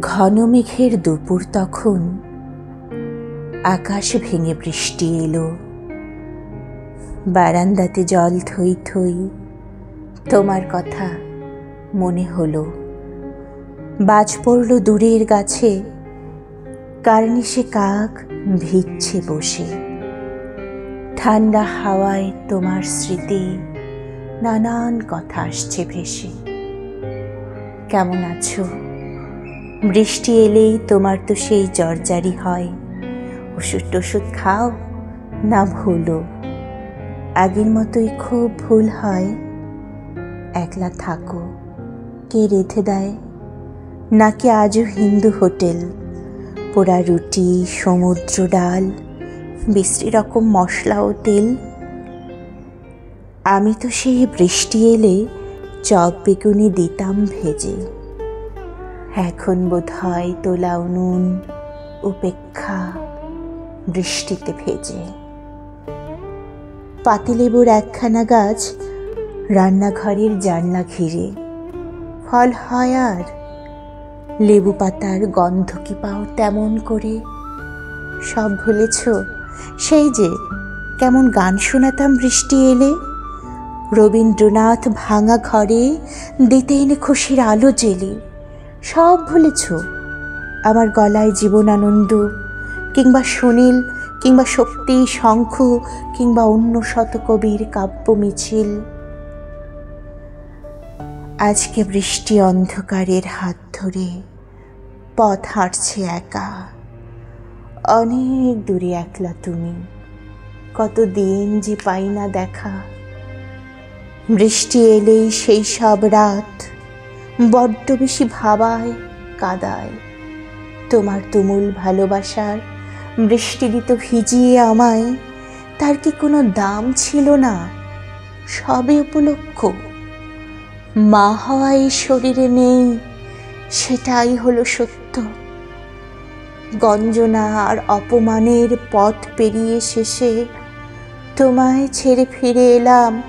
ঘন মেঘের দুপুর তখন, আকাশ ভেঙে বৃষ্টি এলো। বারান্দাতে জল থই থই, তোমার কথা মনে হলো। বাজ পড়ল দূরের গাছে, কার্নিশে কাক ভিজছে বসে। ঠান্ডা হাওয়ায় তোমার স্মৃতি নানান কথা আসছে ভেসে। কেমন আছো? বৃষ্টি এলেই তোমার তো সেই জর্জারি হয়। ওষুধ টষুধ খাও না ভুলো? আগের মতোই খুব ভুল হয়। একলা থাকো, কে রেঁধে দেয়? নাকি আজও হিন্দু হোটেল? পোড়া রুটি, সমুদ্র ডাল, বিশ্রী রকম মশলা ও তেল। আমি তো সেই বৃষ্টি এলে চপ বেগুনি দিতাম ভেজে। এখন বোধ হয় তোলা উনুন উপেক্ষা বৃষ্টিতে ভেজে। পাতিলেবুর একখানা গাছ রান্নাঘরের জানলা ঘিরে। ফল হয় আর? লেবু পাতার গন্ধ কি পাও তেমন করে? সব ভুলেছ? সেই যে কেমন গান শোনাতাম বৃষ্টি এলে। রবীন্দ্রনাথ ভাঙা ঘরে দিতেন খুশির আলো জেলে। সব ভুলেছ? আমার গলায় জীবনানন্দ, কিংবা সুনীল, কিংবা শক্তি শঙ্খ, কিংবা অন্য শত কবির কাব্য মিছিল। আজকে বৃষ্টি অন্ধকারের হাত ধরে পথ হাঁটছে একা। অনেক দূরে একলা তুমি, কতদিন যে পাই না দেখা। বৃষ্টি এলেই সেই সব রাত বড্ড বেশি ভাবায় কাদায়। তোমার তুমুল ভালোবাসার বৃষ্টি দিত ভিজিয়ে আমায়। তার কি কোনো দাম ছিল না? সবই উপলক্ষ। মা হওয়া এই শরীরে নেই, সেটাই হলো সত্য। গঞ্জনা আর অপমানের পথ পেরিয়ে শেষে তোমায় ছেড়ে ফিরে এলাম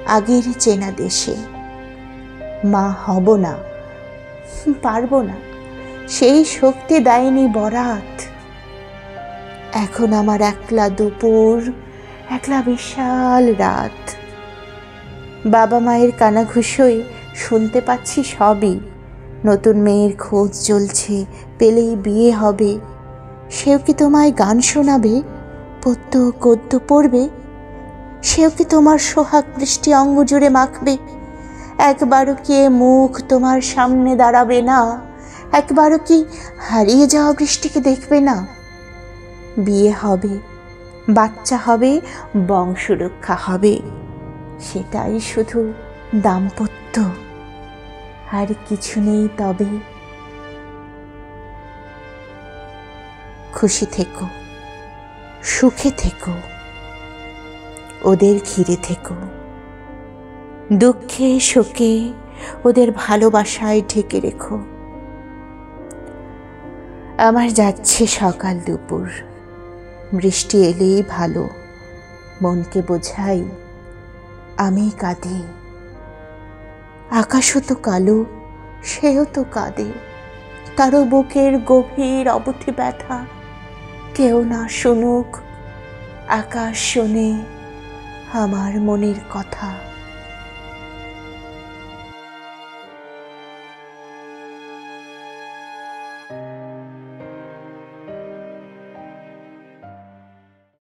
আগের চেনা দেশে। মা হব না, পারবো না, সেই শক্তি দেয়নি বরাত। এখন আমার একলা দুপুর, একলা বিশাল রাত। বাবা মায়ের কানাঘুষোয় শুনতে পাচ্ছি সবই। নতুন মেয়ের খোঁজ চলছে, পেলেই বিয়ে হবে। সেও কি তোমায় গান শোনাবে, পদ্য গদ্য পড়বে? সেও কি তোমার সোহাগ বৃষ্টি অঙ্গ জুড়ে মাখবে? একবারও কি মুখ তোমার সামনে দাঁড়াবে না? একবারও কি হারিয়ে যাওয়া বৃষ্টিকে দেখবে না? বিয়ে হবে, বাচ্চা হবে, বংশ রক্ষা হবে। সেটাই শুধু দাম্পত্য, আর কিছু নেই। তবে খুশি থেকো, সুখে থেকো, ওদের ঘিরে থেকো। দুঃখে শোকে ওদের ভালোবাসায় ঢেকে রেখো। আমার যাচ্ছে সকাল দুপুর, বৃষ্টি এলেই ভালো। মনকে বোঝাই আমি কাঁদি। আকাশও তো কালো, সেও তো কাঁদে। তারও বুকের গভীর অবধি ব্যথা। কেউ না শুনুক, আকাশ শোনে আমার মনের কথা।